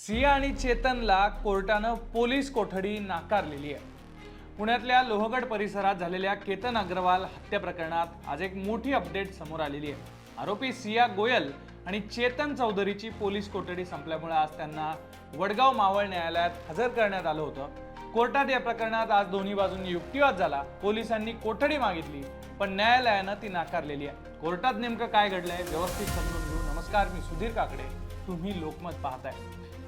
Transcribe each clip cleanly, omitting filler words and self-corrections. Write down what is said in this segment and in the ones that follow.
सिया आणि चेतनला कोर्टानं पोलीस कोठडी नाकारलेली आहे। पुण्यातल्या लोहगड परिसरात झालेल्या केतन अग्रवाल हत्या प्रकरणात आज एक मोठी अपडेट समोर आलेली आहे। आरोपी सिया गोयल आणि चेतन चौधरीची पोलीस कोठडी संपल्यामुळे आज त्यांना वडगाव मावळ न्यायालयात हजर करण्यात आलं होतं। कोर्टात या प्रकरणात आज दोन्ही बाजूंनी युक्तिवाद झाला। पोलिसांनी कोठडी मागितली पण न्यायालयानं ती नाकारलेली आहे। कोर्टात नेमकं काय घडलंय व्यवस्थित समजून घेऊ। नमस्कार, मी सुधीर काकडे, तुम्ही लोकमत पाहताय।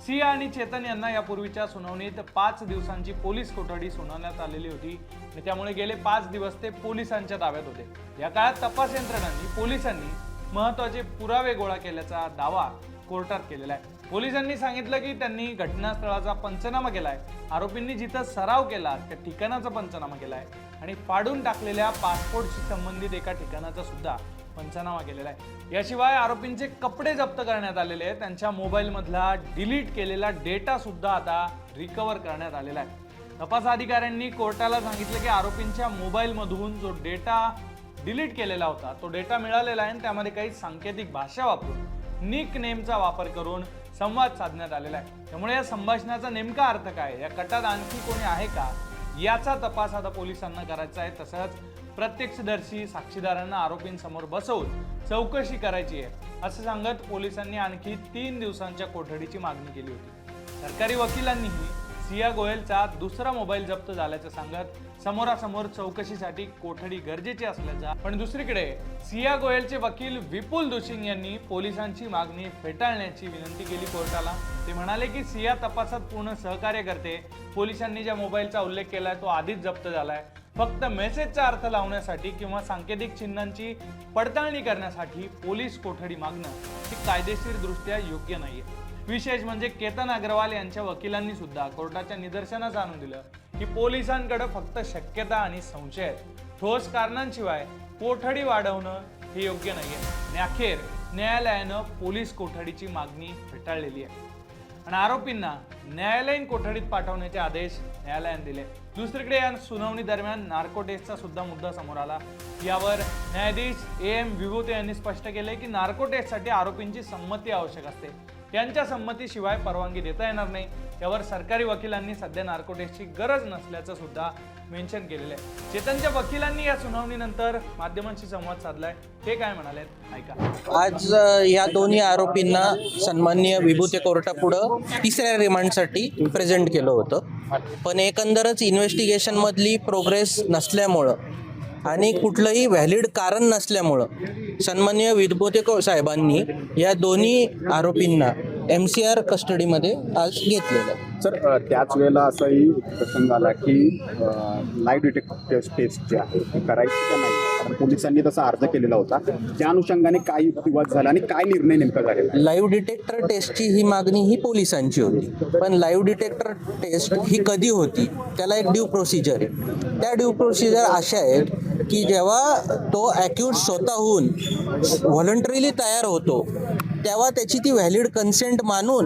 सिया आणि चेतन यांना यापूर्वीच्या सुनावणीत 5 दिवसांची पोलीस कोठडी सुनावण्यात आलेली होती आणि त्यामुळे गेले 5 दिवस ते पोलिसांच्या ताब्यात होते। या काळात तपास यंत्रणांनी पोलिसांनी महत्त्वाचे पुरावे गोळा केल्याचा दावा कोर्टात केलेला आहे। पोलिसांनी सांगितलं की त्यांनी घटनास्थळाचा पंचनामा केलाय, आरोपींनी जिथं सराव केला त्या ठिकाणाचा पंचनामा केलाय आणि फाडून टाकलेल्या पासपोर्टशी संबंधित एका ठिकाणाचा सुद्धा पंचनामा केलेला आहे। याशिवाय आरोपींचे कपडे जप्त करण्यात आलेले आहेत, त्यांच्या मोबाईल मधला डिलीट केलेला डेटा सुद्धा आता रिकव्हर करण्यात आलेला आहे। तपास अधिकाऱ्यांनी कोर्टाला सांगितलं की आरोपींच्या मोबाईल मधून जो डेटा डिलीट केलेला होता तो डेटा मिळालेला आहे आणि त्यामध्ये काही सांकेतिक भाषा वापरून निक नेमचा वापर करून संवाद साधण्यात आलेला आहे। त्यामुळे या संभाषणाचा नेमका अर्थ काय, या कटात आणखी कोणी आहे का याचा तपास आता पोलिसांना करायचा आहे। तसंच प्रत्यक्षदर्शी साक्षीदारांना आरोपींसमोर बसवून चौकशी करायची आहे असं सांगत पोलिसांनी आणखी 3 दिवसांच्या कोठडीची मागणी केली होती। सरकारी वकिलांनीही सिया गोयलचा दुसरा मोबाईल जप्त झाल्याचं सांगत समोरासमोर चौकशीसाठी कोठडी गरजेची असल्याचा, पण दुसरीकडे सिया गोयलचे वकील विपुल दुसिंग यांनी पोलिसांची मागणी फेटाळण्याची विनंती केली कोर्टाला। ते म्हणाले की सिया तपासात पूर्ण सहकार्य करते, पोलिसांनी ज्या मोबाईलचा उल्लेख केलाय तो आधीच जप्त झालाय, फक्त मेसेजचा अर्थ लावण्यासाठी किंवा सांकेतिक चिन्हांची पडताळणी करण्यासाठी पोलीस कोठडी मागणं ही कायदेशीर दृष्ट्या योग्य नाहीये। विशेष म्हणजे केतन अग्रवाल यांच्या वकिलांनी सुद्धा कोर्टाच्या निदर्शनास आणून दिलं की पोलिसांकडे फक्त शक्यता आणि संशय आहेत, ठोस कारणांशिवाय कोठडी वाढवणं हे योग्य नाहीये आणि अखेर न्यायालयानं पोलीस कोठडीची मागणी फेटाळलेली आहे आणि आरोपींना न्यायालयीन कोठडीत पाठवण्याचे आदेश न्यायालयाने दिले। दुसरीकडे या सुनावणी दरम्यान नार्को टेस्टचा सुद्धा मुद्दा समोर आला। यावर न्यायाधीश AM विभूते यांनी स्पष्ट केले की नार्को टेस्टसाठी आरोपींची संमती आवश्यक असते, त्यांच्या संमतीशिवाय परवानगी देता येणार नाही। यावर सरकारी वकिलांनी सध्या नार्को टेस्टची गरज नसल्याचं सुद्धा मेन्शन केलेलं आहे। चेतनच्या वकिलांनी या सुनावणीनंतर माध्यमांशी संवाद साधलाय, ते काय म्हणाले ऐका। आज या दोन्ही आरोपींना सन्माननीय विभूते कोर्टापुढं तिसऱ्या रिमांडसाठी प्रेझेंट केलं होतं, पण एकंदरच इन्व्हेस्टिगेशन मधली प्रोग्रेस नसल्यामुळं आणि कुठलंही व्हॅलिड कारण नसल्यामुळं सन्माननीय विभूते साहेबांनी या दोन्ही आरोपींना MCR कस्टडीमध्ये आज घेतलेलं। सर, त्याच वेळेला असाही प्रसंग आला की लाईव्ह डिटेक्टर टेस्ट जे आहे ती करायची का नाही, कारण पोलिसांनी तसा अर्ज केलेला होता, त्या अनुषंगाने काय युक्तिवाद झाला आणि काय निर्णय नेमका झालेला? लाईव्ह डिटेक्टर टेस्टची ही मागणी ही पोलिसांची होती, पण लाईव्ह डिटेक्टर टेस्ट ही कधी होती त्याला एक ड्यू प्रोसिजर आहे। त्या ड्यू प्रोसिजर अशा आहेत की जेव्हा तो ॲक्यूज स्वतःहून व्हॉलंटरीली तयार होतो तेव्हा त्याची ती व्हॅलिड कन्सेंट मानून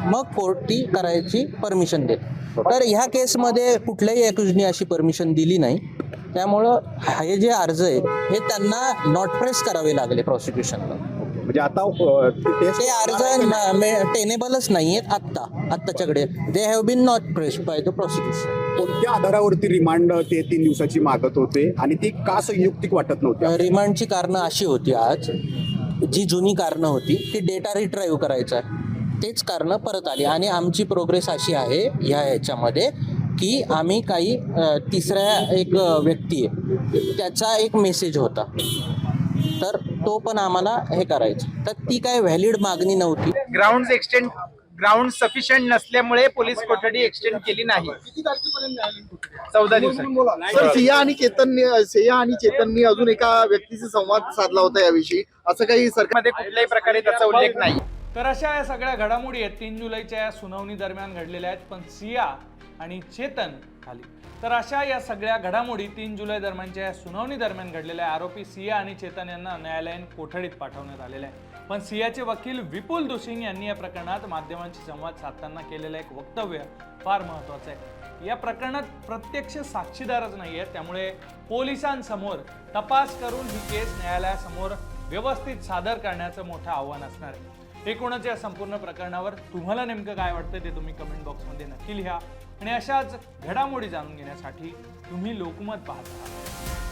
मग कोर्ट ती करायची परमिशन देते। तर ह्या केसमध्ये कुठल्याही ॲक्यूजनी अशी परमिशन दिली नाही, त्यामुळं हे जे अर्ज आहे हे त्यांना नॉट प्रेस करावे लागले प्रॉसिक्युशनला। म्हणजे आता ते अर्ज टेनेबलच नाही आहेत आत्ताच्याकडे, they have been not pressed by the prosecution. कोणत्या आधारावरती रिमांड ते 3 दिवसाची मागत होते आणि ती का संयुक्तिक वाटत नव्हती? रिमांडची कारणं अशी होती, आज जी जुनी कारणं होती ती डेटा रिट्राईव्ह करायचा, तेच कारणं परत आली आणि आमची प्रोग्रेस अशी आहे ह्याच्यामध्ये की आम्ही काही तिसऱ्या एक व्यक्ती आहे त्याचा एक मेसेज होता, तर तो पण आम्हाला हे करायचं, तर ती काय व्हॅलिड मागणी नव्हती। ग्राउंड सफिशियंट नसल्यामुळे पोलीस कोठडी एक्सटेंड केली नाही। 14 दिवसांनी। सर, सिया आणि चेतननी अजून एका व्यक्तीशी संवाद साधला होता याविषयी, असं काही सरकारमध्ये कुठल्याही प्रकारे त्याचा उल्लेख नाही। तर अशा या सगळ्या घडामोडी आहेत 3 जुलैच्या या सुनावणी दरम्यान घडलेल्या आहेत, पण सिया आणि चेतन खाली। तर अशा या सगळ्या घडामोडी 3 जुलै दरम्यानच्या या सुनावणी दरम्यान घडलेल्या आरोपी सिया आणि चेतन यांना न्यायालयीन कोठडीत पाठवण्यात आलेलं आहे। पण सियाचे वकील विपुल दुसिंग यांनी या प्रकरणात माध्यमांशी संवाद साधताना केलेलं एक वक्तव्य फार महत्त्वाचं आहे। या प्रकरणात प्रत्यक्ष साक्षीदारच नाही आहेत, त्यामुळे पोलिसांसमोर तपास करून ही केस न्यायालयासमोर व्यवस्थित सादर करण्याचं मोठं आव्हान असणार आहे। एकूणच या संपूर्ण प्रकरणावर तुम्हाला नेमकं काय वाटतं ते तुम्ही कमेंट बॉक्समध्ये नक्की लिहा आणि अशाच घडामोडी जाणून घेण्यासाठी तुम्ही लोकमत पाहत राहा.